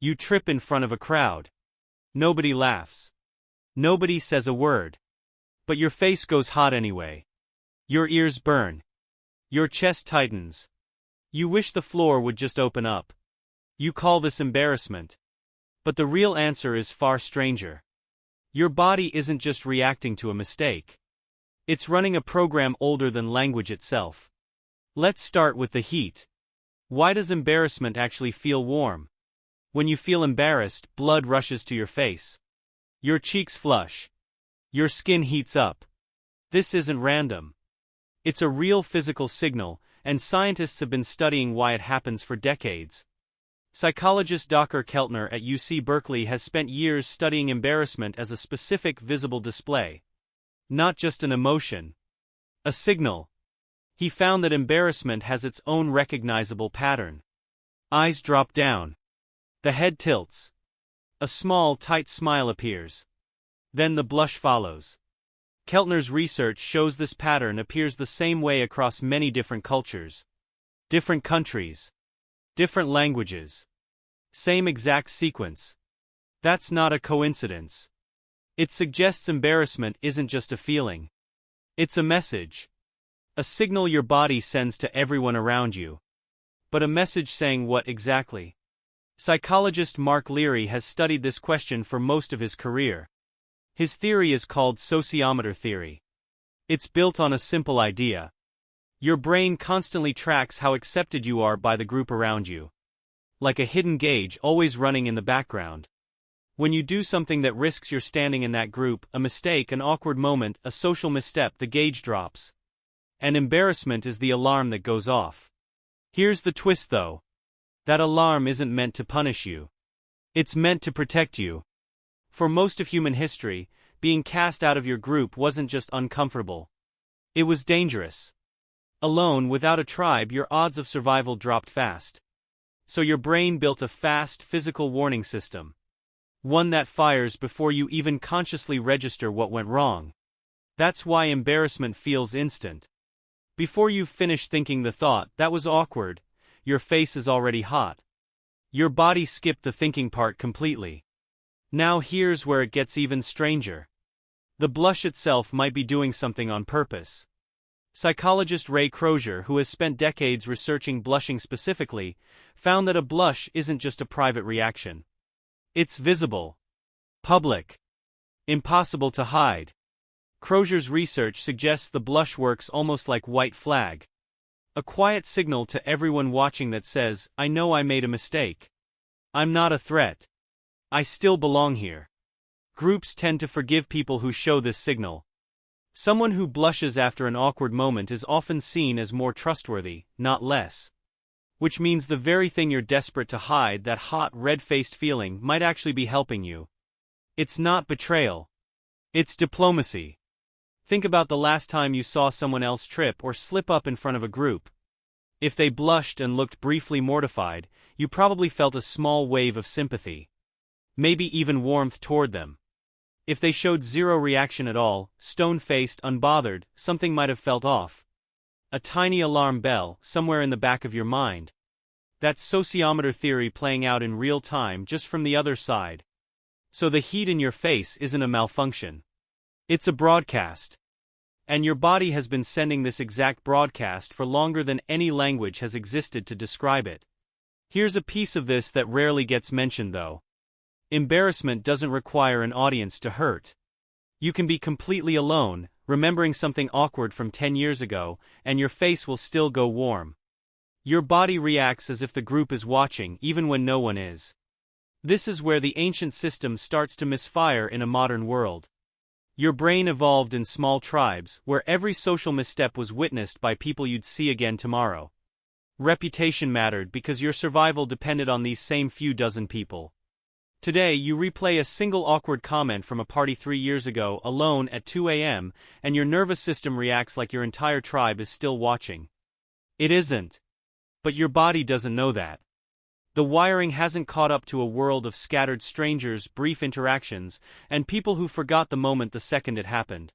You trip in front of a crowd. Nobody laughs. Nobody says a word. But your face goes hot anyway. Your ears burn. Your chest tightens. You wish the floor would just open up. You call this embarrassment. But the real answer is far stranger. Your body isn't just reacting to a mistake. It's running a program older than language itself. Let's start with the heat. Why does embarrassment actually feel warm? When you feel embarrassed, blood rushes to your face. Your cheeks flush. Your skin heats up. This isn't random. It's a real physical signal, and scientists have been studying why it happens for decades. Psychologist Dacher Keltner at UC Berkeley has spent years studying embarrassment as a specific visible display. Not just an emotion. A signal. He found that embarrassment has its own recognizable pattern. Eyes drop down. The head tilts. A small, tight smile appears. Then the blush follows. Keltner's research shows this pattern appears the same way across many different cultures. Different countries. Different languages. Same exact sequence. That's not a coincidence. It suggests embarrassment isn't just a feeling. It's a message. A signal your body sends to everyone around you. But a message saying what exactly? Psychologist Mark Leary has studied this question for most of his career. His theory is called sociometer theory. It's built on a simple idea. Your brain constantly tracks how accepted you are by the group around you. Like a hidden gauge always running in the background. When you do something that risks your standing in that group, a mistake, an awkward moment, a social misstep, the gauge drops. And embarrassment is the alarm that goes off. Here's the twist though. That alarm isn't meant to punish you. It's meant to protect you. For most of human history, being cast out of your group wasn't just uncomfortable. It was dangerous. Alone, without a tribe, your odds of survival dropped fast. So your brain built a fast, physical warning system. One that fires before you even consciously register what went wrong. That's why embarrassment feels instant. Before you've finished thinking the thought, that was awkward, your face is already hot. Your body skipped the thinking part completely. Now here's where it gets even stranger. The blush itself might be doing something on purpose. Psychologist Ray Crozier, who has spent decades researching blushing specifically, found that a blush isn't just a private reaction. It's visible. Public. Impossible to hide. Crozier's research suggests the blush works almost like white flag. A quiet signal to everyone watching that says, I know I made a mistake. I'm not a threat. I still belong here. Groups tend to forgive people who show this signal. Someone who blushes after an awkward moment is often seen as more trustworthy, not less. Which means the very thing you're desperate to hide, that hot, red-faced feeling, might actually be helping you. It's not betrayal. It's diplomacy. Think about the last time you saw someone else trip or slip up in front of a group. If they blushed and looked briefly mortified, you probably felt a small wave of sympathy. Maybe even warmth toward them. If they showed zero reaction at all, stone-faced, unbothered, something might have felt off. A tiny alarm bell, somewhere in the back of your mind. That's sociometer theory playing out in real time, just from the other side. So the heat in your face isn't a malfunction. It's a broadcast. And your body has been sending this exact broadcast for longer than any language has existed to describe it. Here's a piece of this that rarely gets mentioned though. Embarrassment doesn't require an audience to hurt. You can be completely alone, remembering something awkward from 10 years ago, and your face will still go warm. Your body reacts as if the group is watching, even when no one is. This is where the ancient system starts to misfire in a modern world. Your brain evolved in small tribes, where every social misstep was witnessed by people you'd see again tomorrow. Reputation mattered because your survival depended on these same few dozen people. Today you replay a single awkward comment from a party 3 years ago alone at 2 a.m., and your nervous system reacts like your entire tribe is still watching. It isn't. But your body doesn't know that. The wiring hasn't caught up to a world of scattered strangers, brief interactions, and people who forgot the moment the second it happened.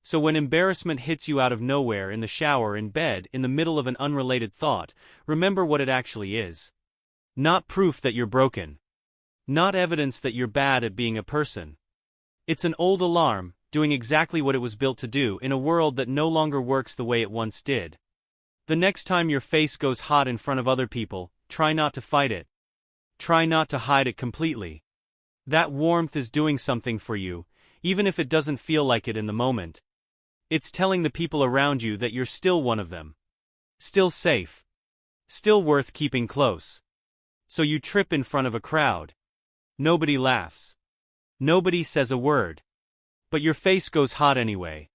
So when embarrassment hits you out of nowhere, in the shower, in bed, in the middle of an unrelated thought, remember what it actually is. Not proof that you're broken. Not evidence that you're bad at being a person. It's an old alarm, doing exactly what it was built to do in a world that no longer works the way it once did. The next time your face goes hot in front of other people, try not to fight it. Try not to hide it completely. That warmth is doing something for you, even if it doesn't feel like it in the moment. It's telling the people around you that you're still one of them. Still safe. Still worth keeping close. So you trip in front of a crowd. Nobody laughs. Nobody says a word. But your face goes hot anyway.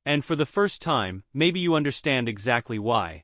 And for the first time, maybe you understand exactly why.